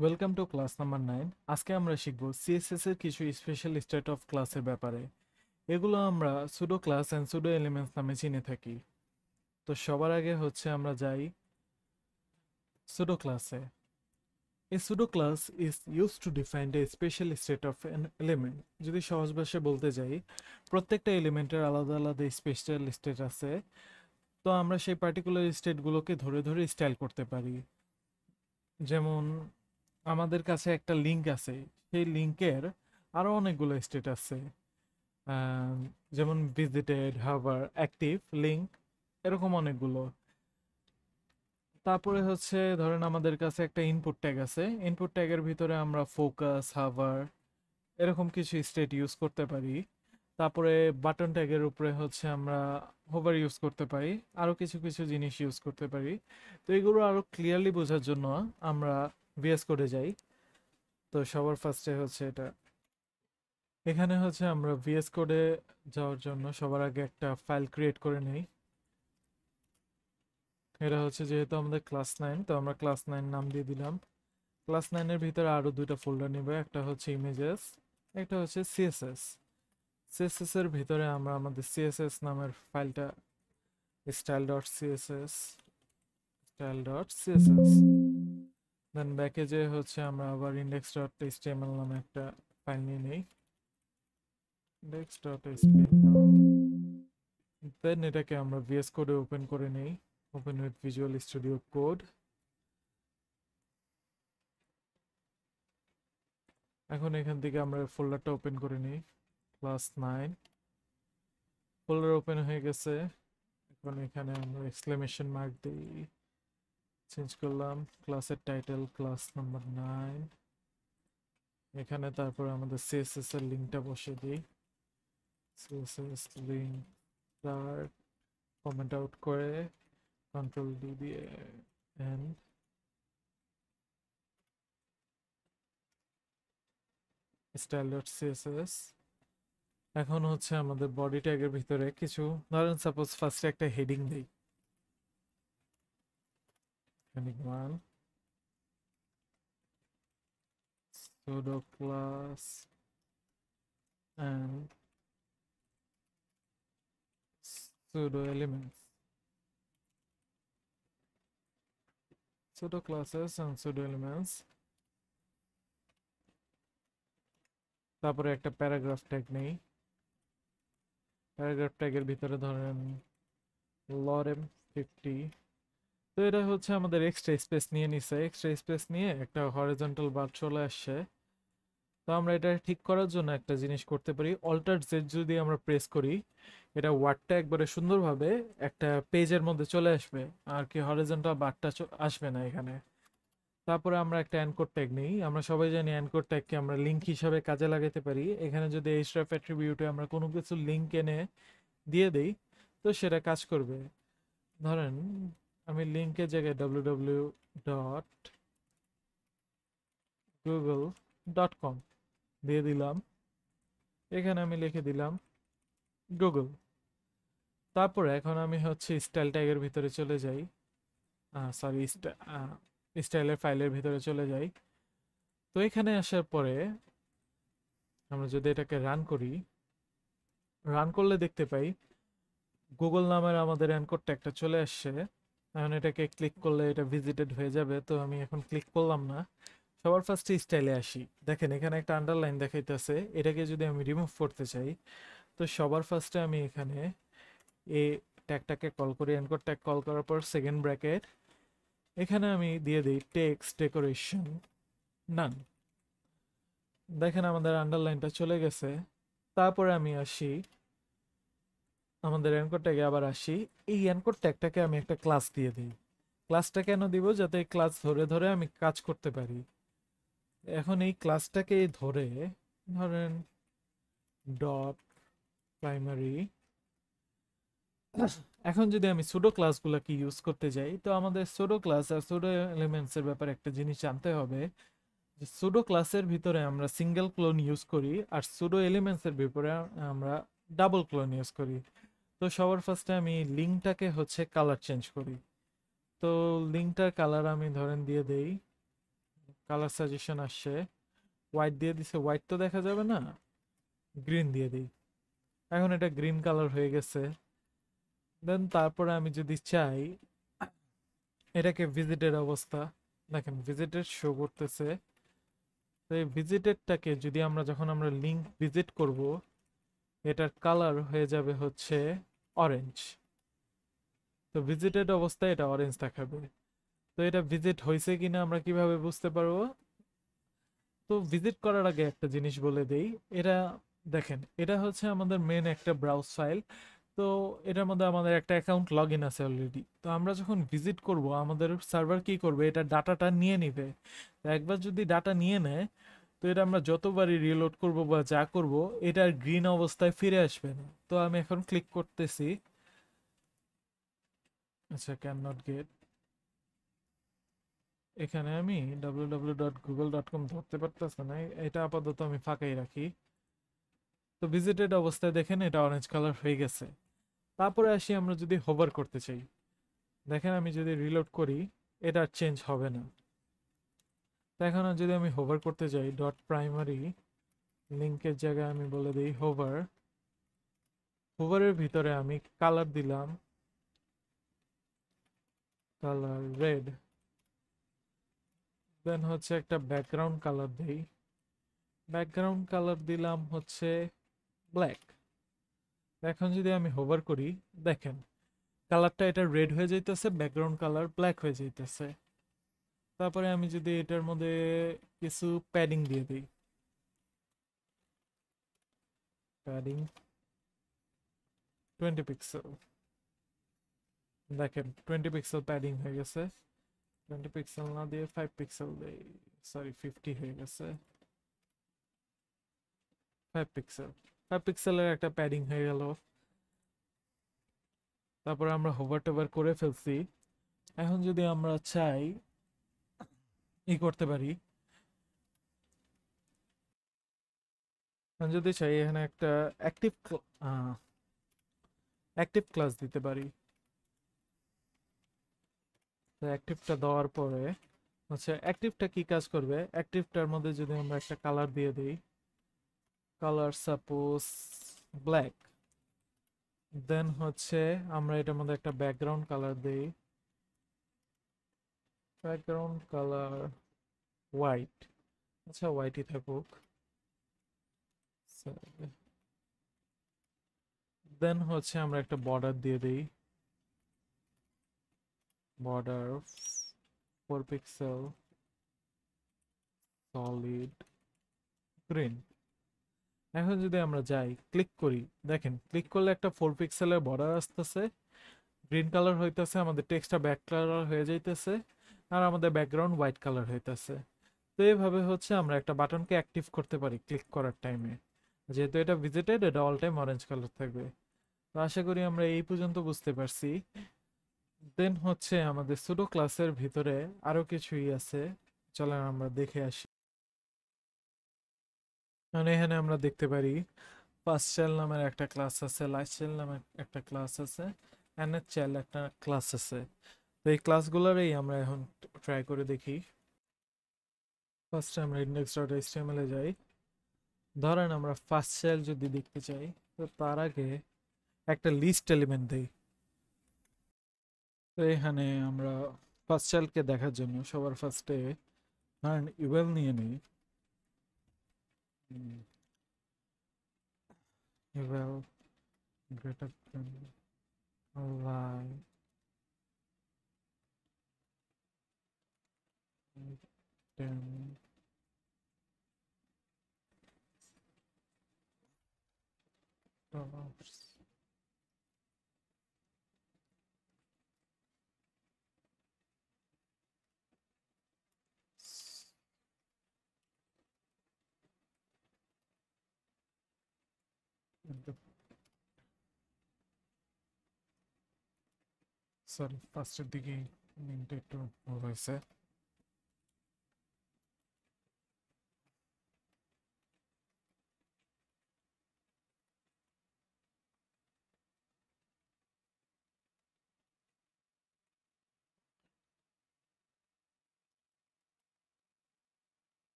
Welcome to class number 9। আজকে আমরা শিখব সিএসএস এর কিছু স্পেশাল স্টেট অফ ক্লাসের ব্যাপারে। এগুলো আমরা pseudo class and pseudo elements নামে চিনে থাকি। তো সবার আগে হচ্ছে আমরা যাই সুডো ক্লাসে। A pseudo class is used to define a special state of an element. যদি সহজ ভাষায় বলতে যাই, প্রত্যেকটা এলিমেন্টের আলাদা আলাদা স্পেশাল স্টেট আছে। তো আমরা সেই পার্টিকুলার স্টেটগুলোকে ধরে ধরে স্টাইল করতে পারি। যেমন আমাদের কাছে একটা লিঙ্ক আছে, সেই লিঙ্কের আরো অনেকগুলো স্টেট আছে। আহ, যেমন ভিজিটেড, হাভার, অ্যাক্টিভ, লিঙ্ক, এরকম অনেকগুলো। তারপরে হচ্ছে ধরেন আমাদের কাছে একটা ইনপুট ট্যাগ আছে, ইনপুট ট্যাগের ভিতরে আমরা ফোকাস, হাভার, এরকম কিছু স্টেট ইউজ করতে পারি। তারপরে বাটন ট্যাগের উপরে হচ্ছে আমরা হোভার ইউজ করতে পারি, আরো কিছু কিছু জিনিস ইউজ করতে পারি। তো এগুলো আরো ক্লিয়ারলি বোঝার জন্য আমরা ভিএস কোডে যাই। তো সবার ফার্স্টে হচ্ছে এটা, এখানে হচ্ছে আমরা ভিএস কোডে যাওয়ার জন্য সবার আগে একটা ফাইল ক্রিয়েট করে নেই। এটা হচ্ছে যেহেতু আমাদের ক্লাস 9, তো আমরা ক্লাস 9 নাম দিয়ে দিলাম। ক্লাস 9 এর ভিতরে আরো দুইটা ফোল্ডার নিব, একটা হচ্ছে ইমেজেস, একটা হচ্ছে সিএসএস। সিএসএস এর ভিতরে আমরা আমাদের সিএসএস নামের ফাইলটা style.css, style.css, দেন ব্যাকে যে হচ্ছে আমরা আবার index.html নামে একটা ফাইল নিয়ে নেই, index.html। দেন এটাকে আমরা ভিএস কোডে ওপেন করে নেই, open with visual studio code. এখন এখান থেকে আমরা ফোল্ডারটা ওপেন করে নিই, ক্লাস 9 ফোল্ডার ওপেন হয়ে গেছে। এখন এখানে আমরা এক্সক্লেমেশন মার্ক দিই, চেঞ্জ করলাম ক্লাসের টাইটেল ক্লাস নাম্বার 9। এখানে তারপর আমাদের সিএসএস এর লিঙ্কটা বসিয়ে দিই, CSS link start, comment out করে কন্ট্রোল ডি দিয়ে এন্ড style.css। এখন হচ্ছে আমাদের বডি ট্যাগের ভিতরে কিছু, ধরেন সাপোজ ফার্স্টে একটা হেডিং দেই, heading 1 pseudo class and pseudo elements, pseudo classes and pseudo elements। তারপরে একটা প্যারাগ্রাফ ট্যাগ নেই, প্যারাগ্রাফ ট্যাগের ভিতরে ধরেন লরেম 50। তো এটা হচ্ছে আমাদের এক্সট্রা স্পেস নিয়ে নিছে, এক্সট্রা স্পেস নিয়ে একটা হরিজন্টাল বার চলে আসছে। তো আমরা এটা ঠিক করার জন্য একটা জিনিস করতে পারি, অল্টার জেড যদি আমরা প্রেস করি, এটা ওয়ার্ডটা একবারে সুন্দরভাবে একটা পেজের মধ্যে চলে আসবে, আর কি হরিজন্টাল বারটা আসবে না এখানে। তারপরে আমরা একটা অ্যানকোড ট্যাগ নেই, আমরা সবাই জানি অ্যানকোড ট্যাগকে আমরা লিঙ্ক হিসাবে কাজে লাগাতে পারি। এখানে যদি href অ্যাট্রিবিউটে আমরা কোনো কিছু লিঙ্ক এনে দিয়ে দেই, তো সেটা কাজ করবে। ধরেন আমি লিঙ্কের জায়গায় www.google.com দিয়ে দিলাম, এখানে আমি লিখে দিলাম গুগল। তারপরে এখন আমি হচ্ছে স্টাইল ট্যাগের ভিতরে চলে যাই, সরি, স্টাইলের ফাইলের ভিতরে চলে যাই। তো এখানে আসার পরে আমরা যদি এটাকে রান করি, রান করলে দেখতে পাই গুগল নামের আমাদের অ্যানকোড ট্যাগটা চলে আসছে। এখন এটাকে ক্লিক করলে এটা ভিজিটেড হয়ে যাবে, তো আমি এখন ক্লিক করলাম না। সবার ফার্স্টে স্টাইলে আসি, দেখেন এখানে একটা আন্ডারলাইন দেখাইতেছে, এটাকে যদি আমি রিমুভ করতে চাই, তো সবার ফার্স্টে আমি এখানে এই ট্যাগটাকে কল করি, অ্যানকোড ট্যাগ কল করার পর সেকেন্ড ব্র্যাকেট, এখানে আমি দিয়ে দিই টেক্সট ডেকোরেশন নান। দেখেন আমাদের আন্ডারলাইনটা চলে গেছে। তারপরে আমি আসি আমাদের অ্যানকোড ট্যাগে, আবার আসি, এই অ্যানকোড ট্যাগটাকে আমি একটা ক্লাস দিয়ে দিই। ক্লাসটা কেন দিব? যাতে ক্লাস ধরে ধরে আমি কাজ করতে পারি। এখন এই ক্লাসটাকে ধরে ধরেন ডট প্রাইমারি। এখন যদি আমি সুডো ক্লাসগুলোকে ইউজ করতে যাই, তো আমাদের সুডো ক্লাস আর সুডো এলিমেন্টসের ব্যাপারে একটা জিনিস জানতে হবে, যে সুডো ক্লাসের ভিতরে আমরা সিঙ্গেল ক্লোন ইউজ করি, আর সুডো এলিমেন্টসের ভিতরে আমরা ডাবল ক্লোন ইউজ করি। তো সবার ফার্স্টে আমি লিঙ্কটাকে হচ্ছে কালার চেঞ্জ করি। তো লিঙ্কটার কালার আমি ধরেন দিয়ে দেই কালার সাজেশন আসছে, হোয়াইট দিয়ে দিছে, হোয়াইট তো দেখা যাবে না, গ্রিন দিয়ে দিই। এখন এটা গ্রিন কালার হয়ে গেছে। দেন তারপরে আমি যদি চাই এটাকে ভিজিটেড অবস্থা, দেখেন ভিজিটেড শো করতেছে। তো এই ভিজিটেডটাকে যদি আমরা যখন আমরা লিঙ্ক ভিজিট করব, এটার কালার হয়ে যাবে হচ্ছে অরেঞ্জ। তো ভিজিটেড অবস্থায় এটা অরেঞ্জ দেখাবে। তো এটা ভিজিট হয়েছে কিনা আমরা কিভাবে বুঝতে পারবো? তো ভিজিট করার আগে একটা জিনিস বলে দেই। এটা দেখেন, এটা হচ্ছে আমাদের মেন একটা ব্রাউজ ফাইল। তো এটার মধ্যে আমাদের একটা অ্যাকাউন্ট লগ ইন আছে অলরেডি। তো আমরা যখন ভিজিট করব, আমাদের সার্ভার কি করবে, এটা ডাটাটা নিয়ে নিবে। তো একবার যদি ডাটা নিয়ে নেয়, তো এটা আমরা যতবারই রিলোড করব বা যা করব, এটা গ্রিন অবস্থায় ফিরে আসবে না। তো আমি এখন ক্লিক করতেছি। আচ্ছা, ক্যান নট গেট। এখানে আমি www.google.com ধরতে পারতেছে না, এটা আপাতত আমি ফাঁকাই রাখি। তো ভিজিটেড অবস্থায় দেখেন এটা অরেঞ্জ কালার হয়ে গেছে। তারপরে আসি আমরা যদি হোভার করতে চাই, দেখেন আমি যদি রিলোড করি, এটা আর চেঞ্জ হবে না। তো এখন আর যদি আমি হোভার করতে যাই, ডট প্রাইমারি লিঙ্কের জায়গায় আমি বলে দিই হোভার। হোভারের ভিতরে আমি কালার দিলাম, কালার রেড। দেন হচ্ছে একটা ব্যাকগ্রাউন্ড কালার দেই, ব্যাকগ্রাউন্ড কালার দিলাম হচ্ছে ব্ল্যাক। এখন যদি আমি হোভার করি, দেখেন কালারটা এটা রেড হয়ে যাইতেছে, ব্যাকগ্রাউন্ড কালার ব্ল্যাক হয়ে যাইতেছে। তারপরে আমি যদি এটার মধ্যে কিছু প্যাডিং দিয়ে দিই, প্যাডিং 20 পিক্সেল, দেখেন 20 পিক্সেল প্যাডিং হয়ে গেছে। 20 পিক্সেল না দিয়ে 5 পিক্সেল দেই, সরি 50 হয়ে গেছে। 5 পিক্সেল, 5 পিক্সেলের একটা প্যাডিং হয়ে গেল। তারপরে আমরা হোভার টোভার করে ফেলছি। এখন যদি আমরা চাই করতে পারি, যদি চাই এখানে একটা অ্যাক্টিভ অ্যাক্টিভ ক্লাস দিতে পারি। তো অ্যাক্টিভটা দেওয়ার পরে হচ্ছে অ্যাক্টিভটা কি কাজ করবে, অ্যাক্টিভটার মধ্যে যদি আমরা একটা কালার দিয়ে দিই, কালার সাপোজ ব্ল্যাক। দেন হচ্ছে আমরা এটার মধ্যে একটা ব্যাকগ্রাউন্ড কালার দিই, ব্যাকগ্রাউন্ড কালার হোয়াইট। আচ্ছা, হোয়াইটই থাকুক। দেন হচ্ছে আমরা একটা বর্ডার দিয়ে দিই, বর্ডার 4 পিক্সেল সলিড গ্রিন। এখন যদি আমরা যাই ক্লিক করি, দেখেন ক্লিক করলে একটা 4 পিক্সেলের বর্ডার আসতেছে, গ্রিন কালার হইতেছে, আমাদের টেক্সটটা ব্যাক কালার হয়ে যাইতেছে, আর আমাদের ব্যাকগ্রাউন্ড হোয়াইট কালার হইতেছে। তো এইভাবে হচ্ছে আমরা একটা বাটনকে অ্যাক্টিভ করতে পারি ক্লিক করার টাইমে। যেহেতু এটা ভিজিটেড, এটা অল টাইম অরেঞ্জ কালার থাকবে। তো আশা করি আমরা এই পর্যন্ত বুঝতে পারছি। দেন হচ্ছে আমাদের সুডো ক্লাসের ভিতরে আরো কিছুই আছে, চলেন আমরা দেখে আসি। মানে এখানে আমরা দেখতে পারি ফার্স্ট চাইল্ড নামের একটা ক্লাস আছে, লাস্ট চাইল্ড নামের একটা ক্লাস আছে, এনএচ চাইল্ড একটা ক্লাস আছে। তো এই ক্লাসগুলোরই আমরা এখন ট্রাই করে দেখি। ফার্স্টে আমরা index.html এ যাই। ধরেন আমরা ফার্স্ট চাইল্ড যদি দেখতে চাই, তো তার আগে একটা লিস্ট এলিমেন্ট দেই। তো এখানে আমরা ফার্স্ট চাইল্ডকে দেখার জন্য সবার ফার্স্টে ধরেন ইউএল নিয়ে নিই, ইউএল গ্রেটার লাই টেন ডলার্স। সরি, ফার্স্টের দিকে লিঙ্কটা একটু ভুল হয়েছে।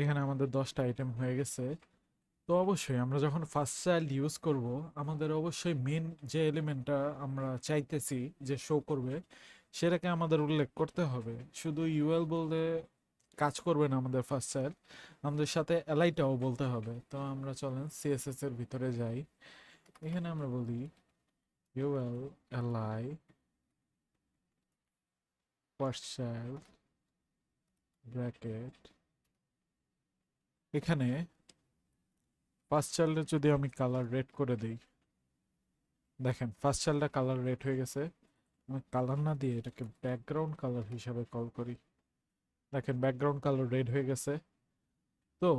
এখানে আমাদের 10টা আইটেম হয়ে গেছে। তো অবশ্যই আমরা যখন ফার্স্ট চাইল্ড ইউজ করব, আমাদের অবশ্যই মেন যে এলিমেন্টটা আমরা চাইতেছি যে শো করবে, সেটাকে আমাদের উল্লেখ করতে হবে। শুধু ইউএল বলতে কাজ করবে না আমাদের ফার্স্ট চাইল্ড, আমাদের সাথে এলআইটাও বলতে হবে। তো আমরা চলেন সিএসএস এর ভিতরে যাই। এখানে আমরা বলি UL LI first child bracket. এখানে ফার্স্ট চাইল্ডের যদি আমি কালার রেড করে দিই, দেখেন ফার্স্ট চাইল্ডটা কালার রেড হয়ে গেছে। আমি কালার না দিয়ে এটাকে ব্যাকগ্রাউন্ড কালার হিসাবে কল করি। দেখেন ব্যাকগ্রাউন্ড কালার রেড হয়ে গেছে। তো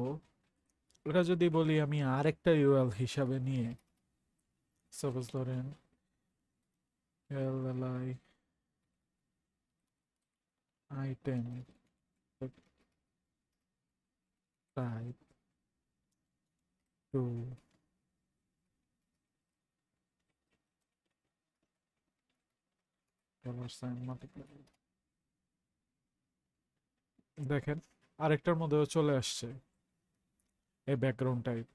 এটা যদি বলি আমি আরেকটা ইউএল হিসাবে নিয়ে, সাপোজ ধরেন LLI item type to dollar sign multiply, দেখেন আরেকটার মধ্যেও চলে আসছে এই ব্যাকগ্রাউন্ড টাইপ।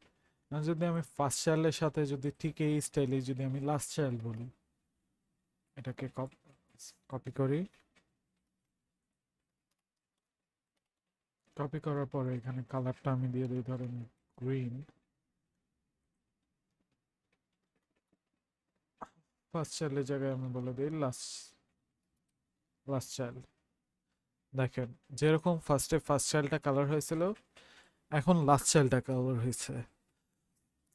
যদি আমি ফার্স্ট চাইল্ডের সাথে যদি ঠিক এই স্টাইলে যদি আমি লাস্ট চাইল্ড বলি, এটাকে কপি করি। কপি করার পরে এখানে কালারটা আমি দিয়ে দিই ধরেন গ্রিন। ফার্স্ট চাইল্ডের জায়গায় আমি বলে দিই লাস্ট লাস্ট চাইল্ড। দেখেন যেরকম ফার্স্টে ফার্স্ট চাইল্ডটা কালার হয়েছিল, এখন লাস্ট চাইল্ডটা কালার হয়েছে।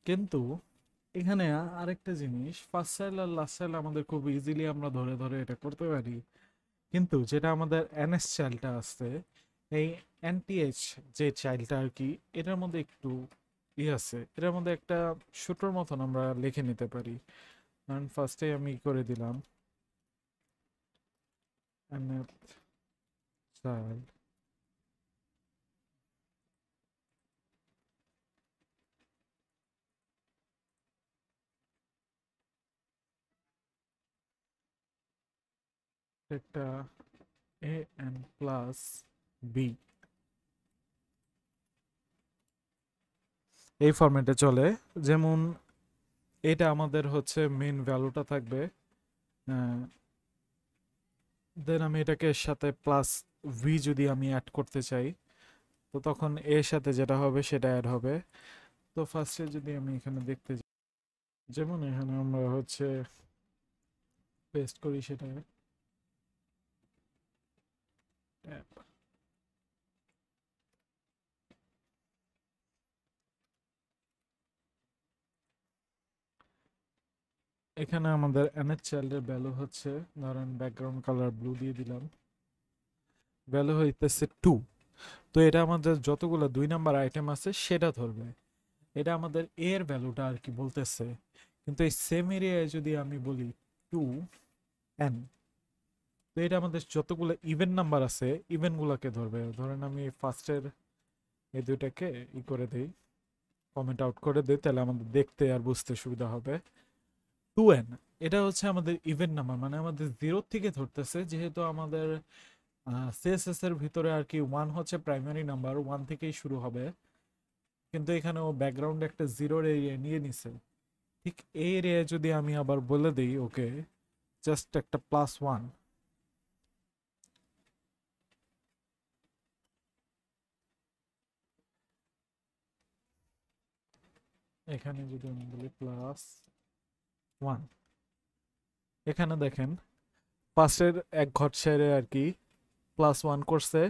কিন্তু এখানে আরেকটা জিনিস, ফার্স্ট চাইল্ড আর লাস্ট চাইল্ড আমাদের খুব ইজিলি আমরা ধরে ধরে এটা করতে পারি। কিন্তু যেটা আমাদের এনএস চাইল্ডটা আছে, এই এনটিএইচ যে চাইল্ডটা আর কি, এটার মধ্যে একটু আছে, এটার মধ্যে একটা ছোটোর মতন আমরা লিখে নিতে পারি। কারণ ফার্স্টে আমি করে দিলাম এনএফ চাইল্ড একটা এ এন প্লাস বি, এই ফরম্যাটে চলে। যেমন এটা আমাদের হচ্ছে মেন ভ্যালুটা থাকবে, দেন আমি এটাকে সাথে প্লাস ভি যদি আমি অ্যাড করতে চাই, তো তখন এর সাথে যেটা হবে সেটা অ্যাড হবে। তো ফার্স্টে যদি আমি এখানে দেখতে যাই, যেমন এখানে আমরা হচ্ছে পেস্ট করি সেটা ট্যাব। এখানে আমাদের এনএচ চাইল্ডের ভ্যালু হচ্ছে ধরেন ব্যাকগ্রাউন্ড কালার ব্লু দিয়ে দিলাম, ভ্যালু হইতেছে 2। তো এটা আমাদের যতগুলো 2 নাম্বার আইটেম আছে সেটা ধরবে, এটা আমাদের এর ভ্যালুটা আর কি বলতেছে। কিন্তু এই সেম এরিয়ায় যদি আমি বলি 2n, তো এটা আমাদের যতগুলো ইভেন নাম্বার আছে ইভেনগুলোকে ধরবে। ধরেন আমি ফার্স্টের এই দুইটাকে করে দেই, কমেন্ট আউট করে দেই, তাহলে আমাদের দেখতে আর বুঝতে সুবিধা হবে। 2n এটা হচ্ছে আমাদের ইভেন নাম্বার, মানে আমাদের 0 থেকে ধরতেছে, যেহেতু আমাদের সিএসএস এর ভিতরে আর কি 1 হচ্ছে প্রাইমারি নাম্বার, 1 থেকেই শুরু হবে। কিন্তু এখানে ও ব্যাকগ্রাউন্ডে একটা 0-র এরিয়া নিয়ে নিছে। ঠিক এই এরিয়ায় যদি আমি আবার বলে দিই ওকে জাস্ট একটা +1, এখানে যদি আমি বলি +1, এখানে দেখেন ফার্স্টের এক ঘর ছেড়ে আর কি +1 করছে,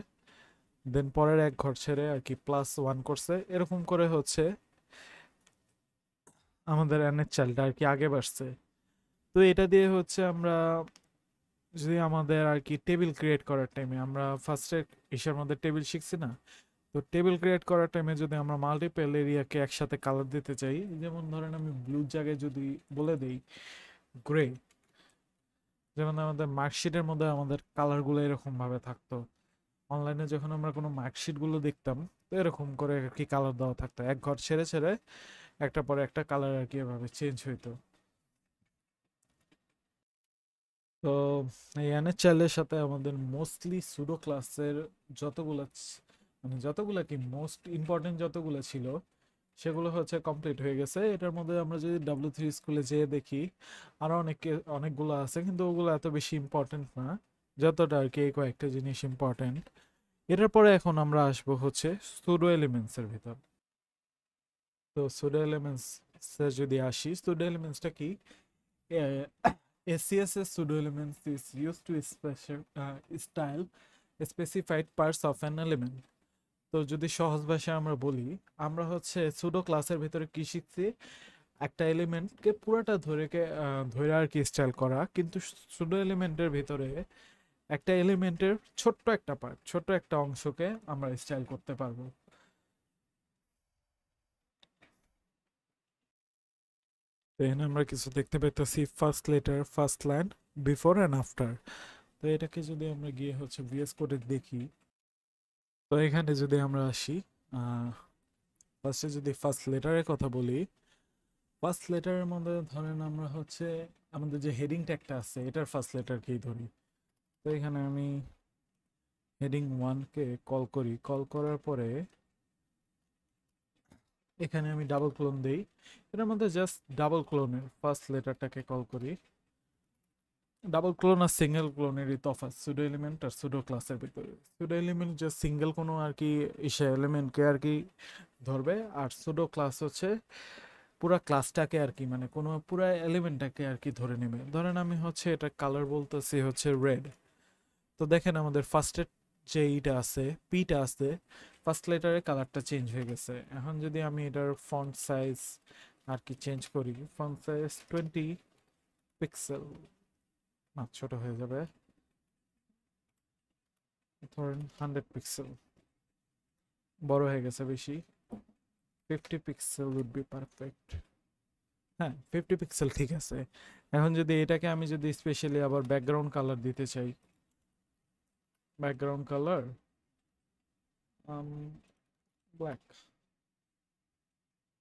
দেন পরের এক ঘর ছেড়ে আর কি +1 করছে, এরকম করে হচ্ছে আমাদের এনের চালটা আর কি আগে বাড়ছে। তো এটা দিয়ে হচ্ছে আমরা যদি আমাদের আর কি টেবিল ক্রিয়েট করার টাইমে, আমরা ফার্স্টে ইসের মধ্যে টেবিল শিখছি না, তো টেবিল ক্রিয়েট করার টাইমে যদি আমরা মাল্টিপল এরিয়াকে একসাথে কালার দিতে চাই, যেমন ধরেন আমি ব্লুর জায়গায় যদি বলে দিই গ্রে, যেমন আমাদের মার্কশিটের মধ্যে আমাদের কালারগুলো এরকম ভাবে থাকতো। অনলাইনে যখন আমরা কোনো মার্কশিটগুলো দেখতাম, তো এরকম করে আর কি কালার দেওয়া থাকতো, এক ঘর ছেড়ে ছেড়ে একটা পরে একটা কালার আর কি এভাবে চেঞ্জ হইতো। তো এই এনএচএল এর সাথে আমাদের মোস্টলি সুডো ক্লাসের যতগুলো মানে যতগুলো কি মোস্ট ইম্পর্টেন্ট যতগুলো ছিল সেগুলো হচ্ছে কমপ্লিট হয়ে গেছে। এটার মধ্যে আমরা যদি W3 স্কুলে যেয়ে দেখি আরো অনেকগুলো আছে, কিন্তু ওগুলো এত বেশি ইম্পর্টেন্ট না যতটা আর কি এই কয়েকটা জিনিস ইম্পর্টেন্ট। এটার পরে এখন আমরা আসবো হচ্ছে সুডো এলিমেন্টস এর ভিতর। তো সুডো এলিমেন্টস যদি আসি, সুডো এলিমেন্টসটা কি? SCSS pseudo elements is used to style specified parts of an element. তো যদি সহজ ভাষায় আমরা বলি, আমরা হচ্ছে সুডো ক্লাসের ভিতরে কি শিখছি? একটা এলিমেন্টকে পুরোটা ধরে আর কি স্টাইল করা, কিন্তু সুডো এলিমেন্টের ভিতরে একটা এলিমেন্টের ছোট্ট একটা পার্ট, ছোট্ট একটা অংশকে আমরা স্টাইল করতে পারবো। তো এখানে আমরা কিছু দেখতে পাইতেছি, first letter, first line, before and after. তো এটাকে যদি আমরা গিয়ে হচ্ছে VS কোডে দেখি, তো এখানে যদি আমরা আসি, ফার্স্টে যদি ফার্স্ট লেটারের কথা বলি, ফার্স্ট লেটারের মধ্যে ধরেন আমরা হচ্ছে আমাদের যে হেডিং ট্যাগটা আছে এটার ফার্স্ট লেটারকেই ধরি। তো এখানে আমি হেডিং 1 কে কল করি, কল করার পরে এখানে আমি ডাবল ক্লোন দেই। এটার মধ্যে জাস্ট ডাবল ক্লোনের ফার্স্ট লেটারটাকে কল করি। ডাবল ক্লোন আর সিঙ্গেল ক্লোনেরই তফাৎ সুডো এলিমেন্ট আর সুডো ক্লাসের ভিতরে। সুডো এলিমেন্ট যে সিঙ্গেল কোনো আর কি এলিমেন্টকে আর কি ধরবে, আর সুডো ক্লাস হচ্ছে পুরা ক্লাসটাকে আর কি, মানে কোনো পুরা এলিমেন্টটাকে আর কি ধরে নেবে। ধরেন আমি হচ্ছে এটা কালার বলতেছি হচ্ছে রেড। তো দেখেন আমাদের ফার্স্টের যে ইটা আছে, পিটা আছে, ফার্স্ট লেটারে কালারটা চেঞ্জ হয়ে গেছে। এখন যদি আমি এটার ফন্ট সাইজ আর কি চেঞ্জ করি, ফন্ট সাইজ 20 পিক্সেল, না ছোট হয়ে যাবে, ধরেন 100 পিক্সেল, বড় হয়ে গেছে বেশি, 50 পিক্সেল উড বি পারফেক্ট। হ্যাঁ, 50 পিক্সেল ঠিক আছে। এখন যদি এটাকে আমি যদি স্পেশালি আবার ব্যাকগ্রাউন্ড কালার দিতে চাই, background colour black,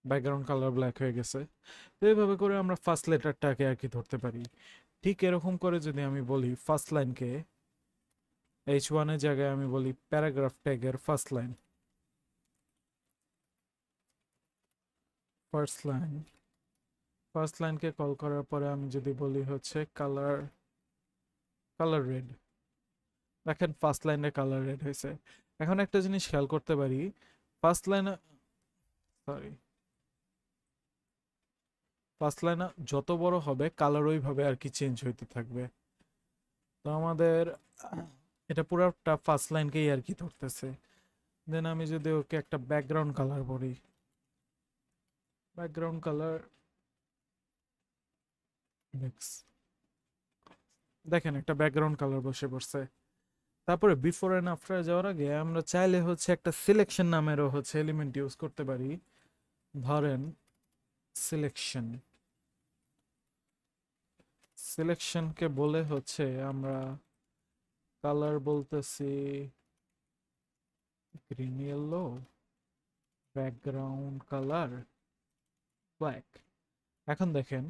background colour black হয়ে গেছে। তো এইভাবে করে আমরা ফার্স্ট লেটারটাকে আর কি ধরতে পারি। ঠিক এরকম করে যদি আমি বলি ফার্স্ট লাইনকে, H1 এর জায়গায় আমি বলি প্যারাগ্রাফ ট্যাগের first line, first line, first লাইনকে কল করার পরে আমি যদি বলি হচ্ছে কালার, কালার রেড, দেখেন ফার্স্ট লাইনে কালার রেড হয়েছে। এখন একটা জিনিস খেয়াল করতে পারি, ফার্স্ট লাইনে, সরি, ফার্স্ট লাইন যত বড় হবে কালার ওইভাবে আর কি চেঞ্জ হইতে থাকবে। তো আমাদের এটা পুরোটা ফার্স্ট লাইনকেই আর কি ধরতেছে। দেন আমি যদি ওকে একটা ব্যাকগ্রাউন্ড কালার বলি, ব্যাকগ্রাউন্ড কালার মিক্স, দেখেন একটা ব্যাকগ্রাউন্ড কালার বসে পড়ছে। তারপরে বিফোর এন্ড আফটার যাওয়ার আগে আমরা চাইলে হচ্ছে একটা সিলেকশন নামেরও হচ্ছে এলিমেন্ট ইউজ করতে পারি। ধরেন সিলেকশন, সিলেকশনকে বলে হচ্ছে আমরা কালার বলতেছি green yellow, background colour black. এখন দেখেন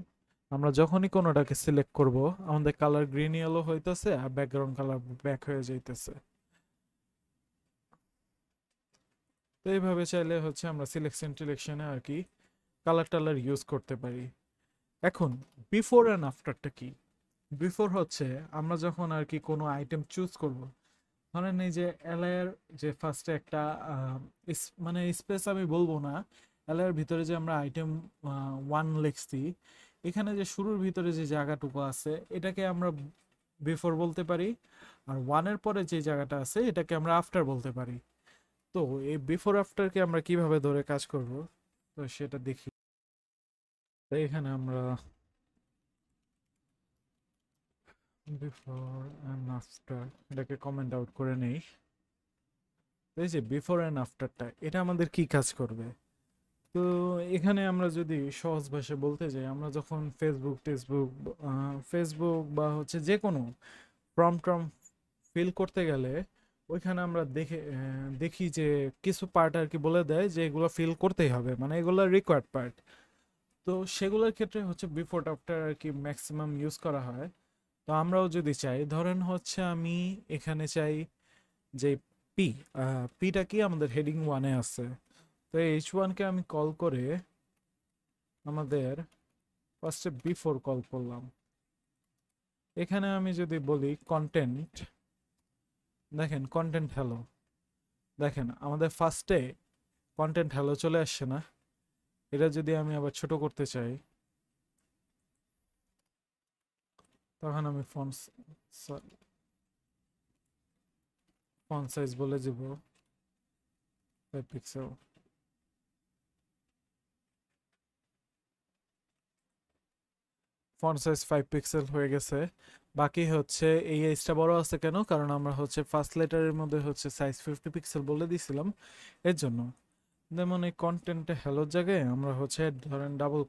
আমরা যখনই কোনোটাকে সিলেক্ট করব আমাদের কালার গ্রিন ইয়েলো হইতেছে আর ব্যাকগ্রাউন্ড কালার ব্ল্যাক হয়ে যাইতেছে। তো এইভাবে চাইলে হচ্ছে আমরা সিলেকশনে আর কি কালার টালার ইউজ করতে পারি। এখন বিফোর অ্যান্ড আফটারটা কি? বিফোর হচ্ছে আমরা যখন আর কি কোনো আইটেম চুজ করব, ধরেন এই যে এলআইয়ের যে ফার্স্টে একটা মানে স্পেস আমি বলবো না, এলআইয়ের ভিতরে যে আমরা আইটেম 1 লিখছি, এখানে যে শুরুর ভিতরে যে জায়গাটুকু আছে এটাকে আমরা বিফোর বলতে পারি, আর 1-এর পরে যে জায়গাটা আছে এটাকে আমরা আফটার বলতে পারি। তো এই বিফোর আফটারকে আমরা কিভাবে ধরে কাজ করব, তো সেটা দেখি। তো এখানে আমরা বিফোর অ্যান্ড আফটার এটাকে কমেন্ট আউট করে নেই। এই যে বিফোর অ্যান্ড আফটারটা এটা আমাদের কি কাজ করবে? তো এখানে আমরা যদি সহজ ভাষায় বলতে যাই, আমরা যখন ফেসবুক বা হচ্ছে যে কোনো ফর্ম টর্ম ফিল করতে গেলে ওইখানে আমরা দেখি যে কিছু পার্ট আর কি বলে দেয় যে এগুলো ফিল করতেই হবে, মানে এগুলো রিকোয়ার্ড পার্ট। তো সেগুলোর ক্ষেত্রে হচ্ছে বিফোর আফটার আর কি ম্যাক্সিমাম ইউজ করা হয়। তো আমরাও যদি চাই, ধরেন হচ্ছে আমি এখানে চাই যে পি, পিটা কি আমাদের হেডিং 1-এ আছে। তো H1-কে আমি কল করে আমাদের ফার্স্টে বিফোর কল করলাম। এখানে আমি যদি বলি কন্টেন্ট, দেখেন কন্টেন্ট হ্যালো, দেখেন আমাদের ফার্স্টে কন্টেন্ট হ্যালো চলে আসছে না। এটা যদি আমি আবার ছোট করতে চাই, তখন আমি ফন্ট সাইজ বলে দিব 5 পিক্সেল। ফন্ট সাইজ 5 পিক্সেল হয়ে গেছে। বাকি হচ্ছে এই এইজটা বড় আছে কেন, কারণ আমরা হচ্ছে ফার্স্ট লেটারের মধ্যে হচ্ছে সাইজ 50 পিক্সেল বলে দিছিলাম, এর জন্য। যেমন এই কন্টেন্টে হ্যালোর জায়গায় আমরা হচ্ছে ধরেন ডাবল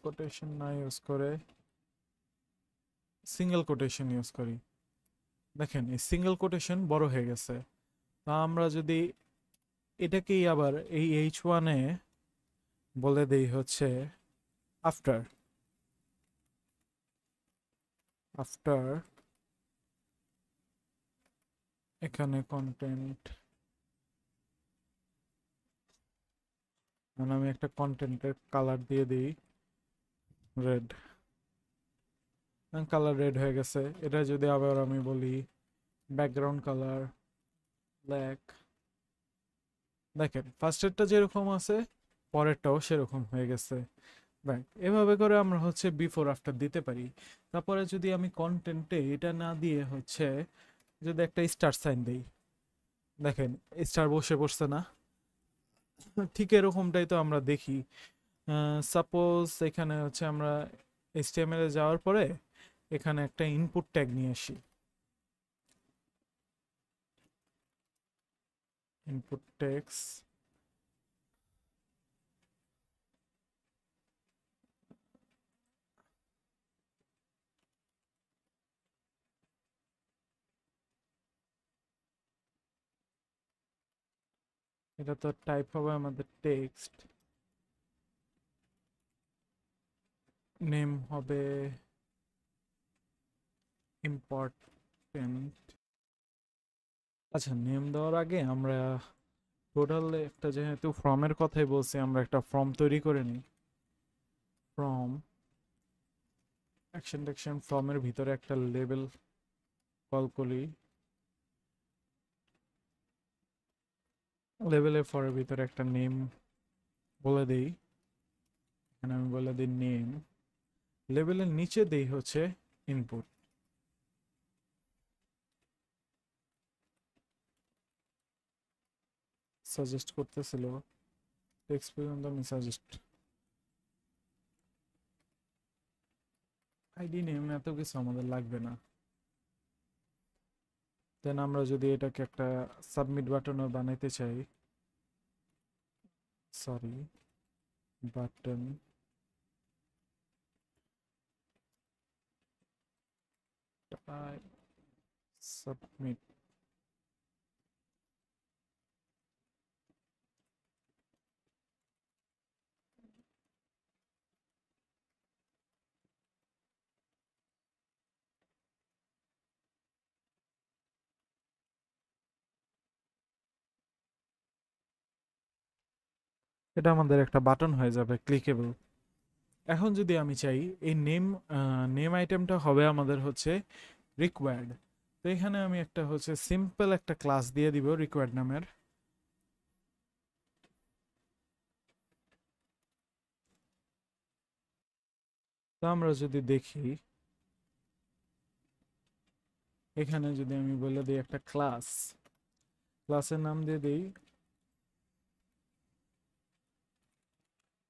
কোটেশন না ইউজ করে সিঙ্গেল কোটেশন ইউজ করি। দেখেন এই সিঙ্গেল কোটেশন বড় হয়ে গেছে। তা আমরা যদি এটাকেই আবার এই H1-এ বলে দেই হচ্ছে আফটার, এখানে কন্টেন্ট, মানে আমি একটা কন্টেন্টের কালার দিয়ে দিই রেড, কালার রেড হয়ে গেছে। এটা যদি আবার আমি বলি ব্যাকগ্রাউন্ড কালার ব্ল্যাক, দেখেন ফার্স্টেরটা যেরকম আছে পরেরটাও সেরকম হয়ে গেছে। এভাবে করে আমরা হচ্ছে বিফোর আফটার দিতে পারি। তারপরে যদি আমি কন্টেন্টে এটা না দিয়ে হচ্ছে যদি একটা স্টার সাইন দেই, দেখেন স্টার বসে পড়ছে না? ঠিক এরকমটাই তো আমরা দেখি। সাপোজ এখানে হচ্ছে আমরা HTML এ যাওয়ার পরে এখানে একটা ইনপুট ট্যাগ নিয়ে আসি, ইনপুট ট্যাগস, এটা তো টাইপ হবে আমাদের টেক্সট, নেম হবে ইম্পর্টেন্ট। আচ্ছা, নেম দেওয়ার আগে আমরা টোটাল একটা, যেহেতু ফর্মের কথাই বলছি, আমরা একটা ফর্ম তৈরি করে নিই। ফর্ম অ্যাকশন ফর্মের ভিতরে একটা লেবেল কল করি, লেবেলের ফরের ভিতরে একটা নেম বলে দেই, এখানে আমি বলে দিই নেম। লেবেলের নিচে দেই হচ্ছে ইনপুট। সাজেস্ট করতেছিল টেক্সট পর্যন্ত আমি সাজেস্ট, আইডি নেম এত কিছু আমাদের লাগবে না। দেন আমরা যদি এটাকে একটা সাবমিট বাটনও বানাইতে চাই, সরি বাটন, সাবমিট, এটা আমাদের একটা বাটন হয়ে যাবে ক্লিকেবল। এখন যদি আমি চাই এই নেম আইটেমটা হবে আমাদের হচ্ছে রিকোয়ার্ড, তো এখানে আমি একটা হচ্ছে সিম্পল একটা ক্লাস দিয়ে দিব রিকোয়ার্ড নামের। তো আমরা যদি দেখি এখানে যদি আমি বলে দিই একটা ক্লাস, ক্লাসের নাম দিয়ে দিই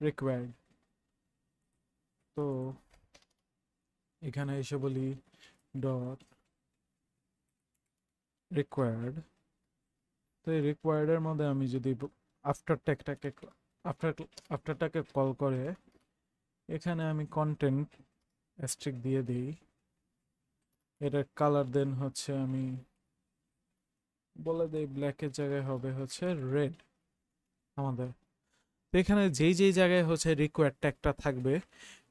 রিকোয়ার্ড, তো এখানে এসে বলি ডট রিকোয়ার্ড। তো এই রিকোয়ার্ডের মধ্যে আমি যদি আফটার ট্যাগটাকে আফটারটাকে কল করে এখানে আমি কন্টেন্ট স্ট্রিক দিয়ে দিই, এটার কালার দেন হচ্ছে আমি বলে দিই ব্ল্যাকের জায়গায় হবে হচ্ছে রেড আমাদের। তো এখানে যেই যেই জায়গায় হচ্ছে রিকোয়ার্ড ট্যাগটা থাকবে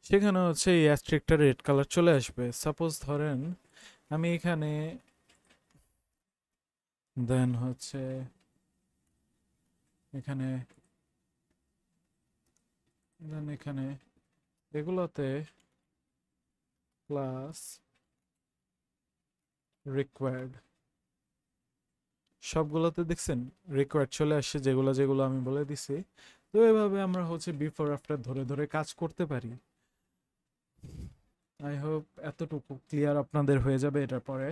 সেখানে হচ্ছে এই অ্যাস্ট্রিকটা রেড কালার চলে আসবে। সাপোজ ধরেন আমি এখানে দেন হচ্ছে এখানে দেন এখানে এগুলোতে ক্লাস রিকোয়ার্ড সবগুলোতে দেখছেন রিকোয়ার্ড চলে আসছে, যেগুলো যেগুলো আমি বলে দিছি। তো এভাবে আমরা হচ্ছে বিফোর আফটার ধরে ধরে কাজ করতে পারি। আই হোপ এতটুকু ক্লিয়ার আপনাদের হয়ে যাবে এটার পরে।